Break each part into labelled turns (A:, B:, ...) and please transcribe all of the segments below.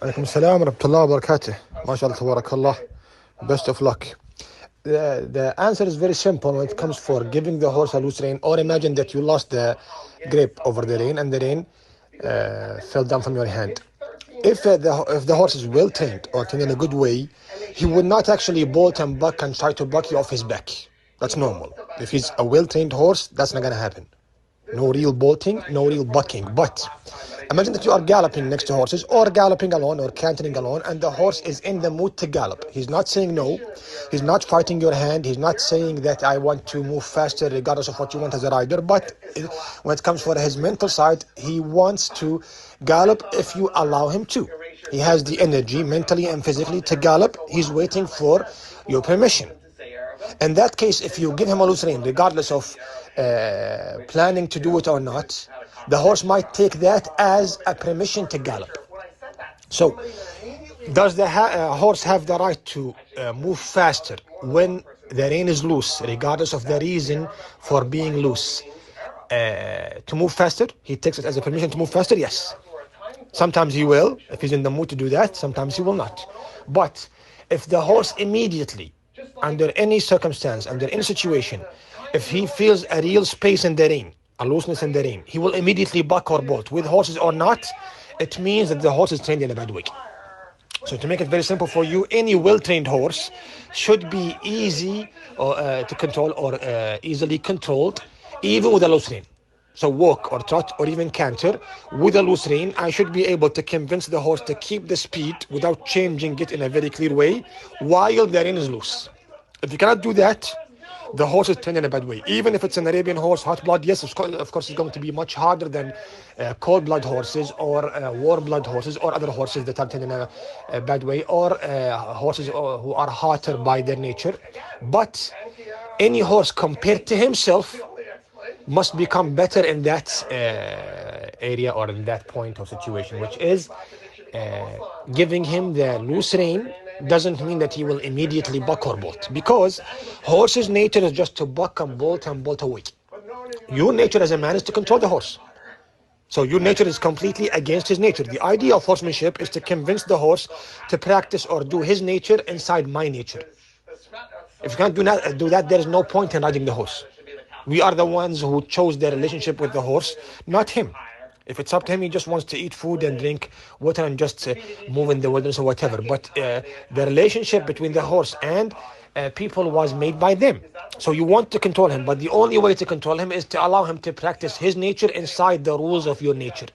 A: عليكم السلام ورحمة الله وبركاته. ما شاء الله تبارك الله. Best of luck. The answer is very simple when it comes for giving the horse a loose rein. Or imagine that you lost the grip over the rein and the rein fell down from your hand. If the horse is well trained or trained in a good way, he would not actually bolt and buck and try to buck you off his back. That's normal. If he's a well trained horse, that's not gonna happen. No real bolting, no real bucking. But imagine that you are galloping next to horses or galloping alone or cantering alone, and the horse is in the mood to gallop. He's not saying no. He's not fighting your hand. He's not saying that I want to move faster regardless of what you want as a rider. But when it comes for his mental side, he wants to gallop if you allow him to. He has the energy mentally and physically to gallop. He's waiting for your permission. In that case, if you give him a loose rein, regardless of planning to do it or not, the horse might take that as a permission to gallop. So, does the horse have the right to move faster when the rein is loose, regardless of the reason for being loose? To move faster, he takes it as a permission to move faster, yes. Sometimes he will, if he's in the mood to do that, sometimes he will not. But if the horse immediately, under any circumstance, under any situation, if he feels a real space in the rein, a looseness in the rein, he will immediately buck or bolt. With horses or not, it means that the horse is trained in a bad way. So to make it very simple for you, any well-trained horse should be easy to control or easily controlled, even with a loose rein. So walk or trot or even canter with a loose rein, I should be able to convince the horse to keep the speed without changing it in a very clear way while the rein is loose. If you cannot do that, the horse is trained in a bad way. Even if it's an Arabian horse, hot blood, yes, of course, it's going to be much harder than cold blood horses or warm blood horses or other horses that are trained in a bad way, or horses who are hotter by their nature. But any horse compared to himself must become better in that area or in that point of situation, which is giving him the loose rein doesn't mean that he will immediately buck or bolt, because horse's nature is just to buck and bolt away. Your nature as a man is to control the horse. So your nature is completely against his nature. The idea of horsemanship is to convince the horse to practice or do his nature inside my nature. If you can't do that, there is no point in riding the horse. We are the ones who chose the relationship with the horse, not him. If it's up to him, he just wants to eat food and drink water and just move in the wilderness or whatever. But the relationship between the horse and people was made by them. So you want to control him, but the only way to control him is to allow him to practice his nature inside the rules of your nature.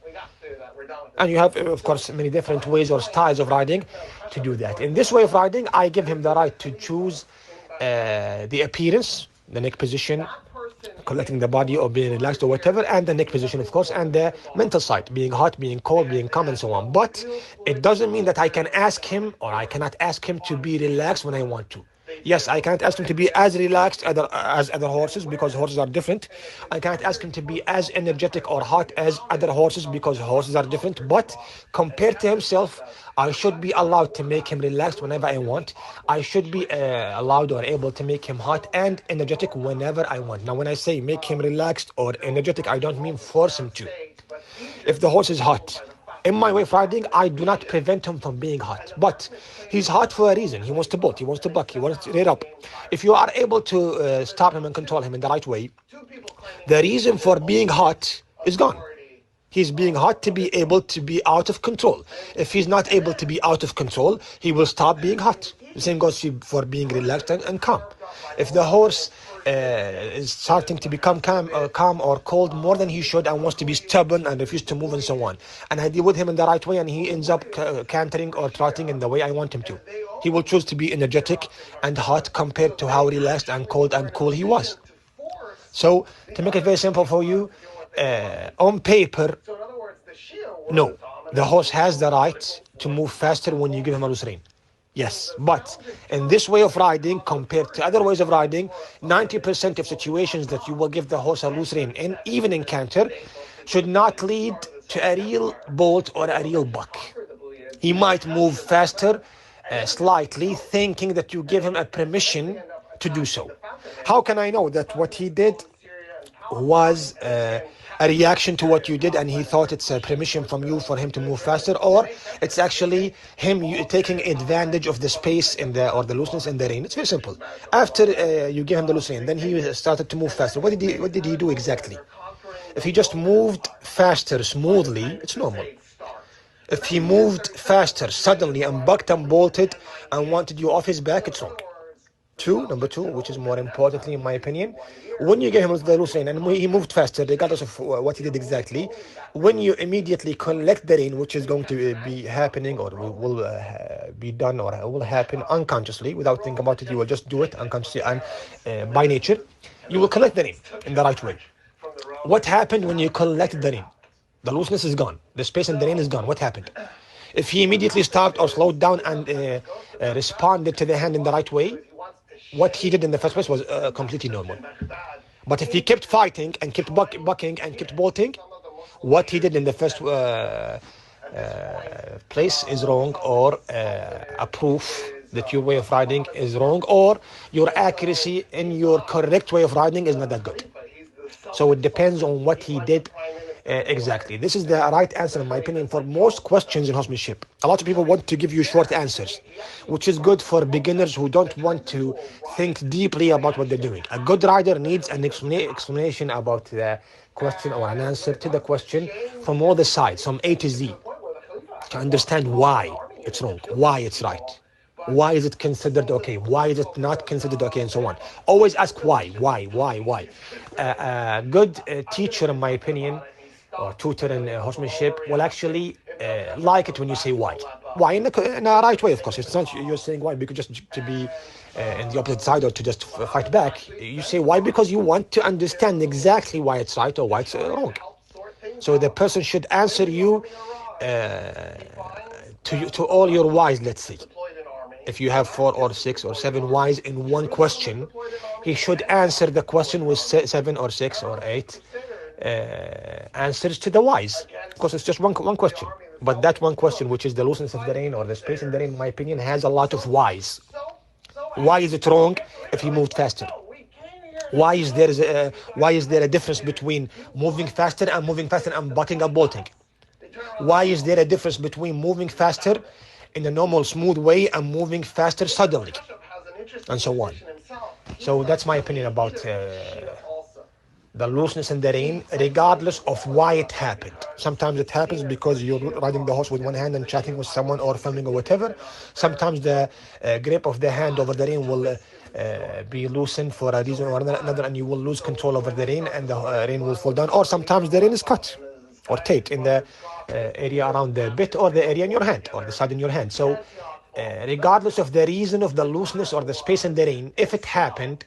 A: And you have, of course, many different ways or styles of riding to do that. In this way of riding, I give him the right to choose the appearance, the neck position, collecting the body or being relaxed or whatever, and the neck position, of course, and the mental side, being hot, being cold, being calm, and so on. But it doesn't mean that I can ask him, or I cannot ask him to be relaxed when I want to. Yes, I can't ask him to be as relaxed as other horses, because horses are different. I can't ask him to be as energetic or hot as other horses, because horses are different. But compared to himself, I should be allowed to make him relaxed whenever I want. I should be allowed or able to make him hot and energetic whenever I want. Now, when I say make him relaxed or energetic, I don't mean force him to. If the horse is hot, in my way of riding, I do not prevent him from being hot. But he's hot for a reason. He wants to bolt, he wants to buck, he wants to rear up. If you are able to stop him and control him in the right way, the reason for being hot is gone. He's being hot to be able to be out of control. If he's not able to be out of control, he will stop being hot. The same goes for being relaxed and calm. If the horse is starting to become calm or cold more than he should and wants to be stubborn and refuse to move and so on, and I deal with him in the right way and he ends up cantering or trotting in the way I want him to, he will choose to be energetic and hot compared to how relaxed and cold and cool he was. So to make it very simple for you, on paper, no, the horse has the right to move faster when you give him a loose rein. Yes, but in this way of riding, compared to other ways of riding, 90% of situations that you will give the horse a loose rein in, even in canter, should not lead to a real bolt or a real buck. He might move faster slightly, thinking that you give him a permission to do so. How can I know that what he did was a reaction to what you did and he thought it's a permission from you for him to move faster, or it's actually him taking advantage of the space in the or the looseness in the rein. It's very simple. After you gave him the loose rein, then he started to move faster. What did he do exactly? If he just moved faster smoothly, it's normal. If he moved faster suddenly and bucked and bolted and wanted you off his back, it's wrong. Number two, which is more importantly in my opinion, when you give him the loose rein and he moved faster, regardless of what he did exactly, when you immediately collect the rein, which is going to be happening or will be done or will happen unconsciously without thinking about it, you will just do it unconsciously and by nature, you will collect the rein in the right way. What happened when you collected the rein? The looseness is gone. The space in the rein is gone. What happened? If he immediately stopped or slowed down and responded to the hand in the right way, what he did in the first place was completely normal. But if he kept fighting and kept bucking and kept bolting, what he did in the first place is wrong, or a proof that your way of riding is wrong, or your accuracy in your correct way of riding is not that good. So it depends on what he did exactly. This is the right answer, in my opinion, for most questions in horsemanship. A lot of people want to give you short answers, which is good for beginners who don't want to think deeply about what they're doing. A good rider needs an explanation about the question or an answer to the question from all the sides, from A to Z, to understand why it's wrong, why it's right. Why is it considered okay? Why is it not considered okay? And so on. Always ask why. A good teacher, in my opinion, or tutor in horsemanship will actually like it when you say why. Why in a right way, of course. It's not you're saying why because just to be in the opposite side or to just fight back. You say why because you want to understand exactly why it's right or why it's wrong. So the person should answer you to all your whys, let's say. If you have 4 or 6 or 7 whys in one question, he should answer the question with 7 or 6 or 8 answers to the whys. Of course, it's just one question. But that one question, which is the looseness of the rein or the space in the rein, in my opinion, has a lot of whys. Why is it wrong if he moved faster? Why is there a difference between moving faster and bucking and bolting? Why is there a difference between moving faster in a normal smooth way and moving faster suddenly, and so on? So that's my opinion about the looseness in the rein, regardless of why it happened. Sometimes it happens because you're riding the horse with one hand and chatting with someone or filming or whatever. Sometimes the grip of the hand over the rein will be loosened for a reason or another, and you will lose control over the rein and the rein will fall down. Or sometimes the rein is cut or taped in the area around the bit or the area in your hand or the side in your hand. So regardless of the reason of the looseness or the space in the rein, if it happened,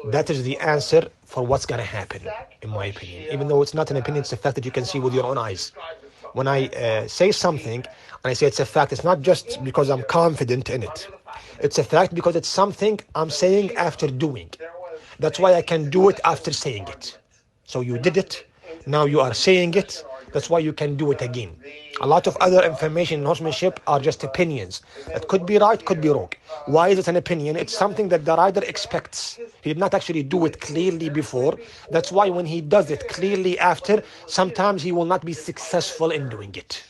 A: that is the answer for what's going to happen, in my opinion. Even though it's not an opinion, it's a fact that you can see with your own eyes. When I say something and I say it's a fact, it's not just because I'm confident in it. It's a fact because it's something I'm saying after doing. That's why I can do it after saying it. So you did it, now you are saying it. That's why you can do it again. A lot of other information in horsemanship are just opinions. It could be right, could be wrong. Why is it an opinion? It's something that the rider expects. He did not actually do it clearly before. That's why when he does it clearly after, sometimes he will not be successful in doing it.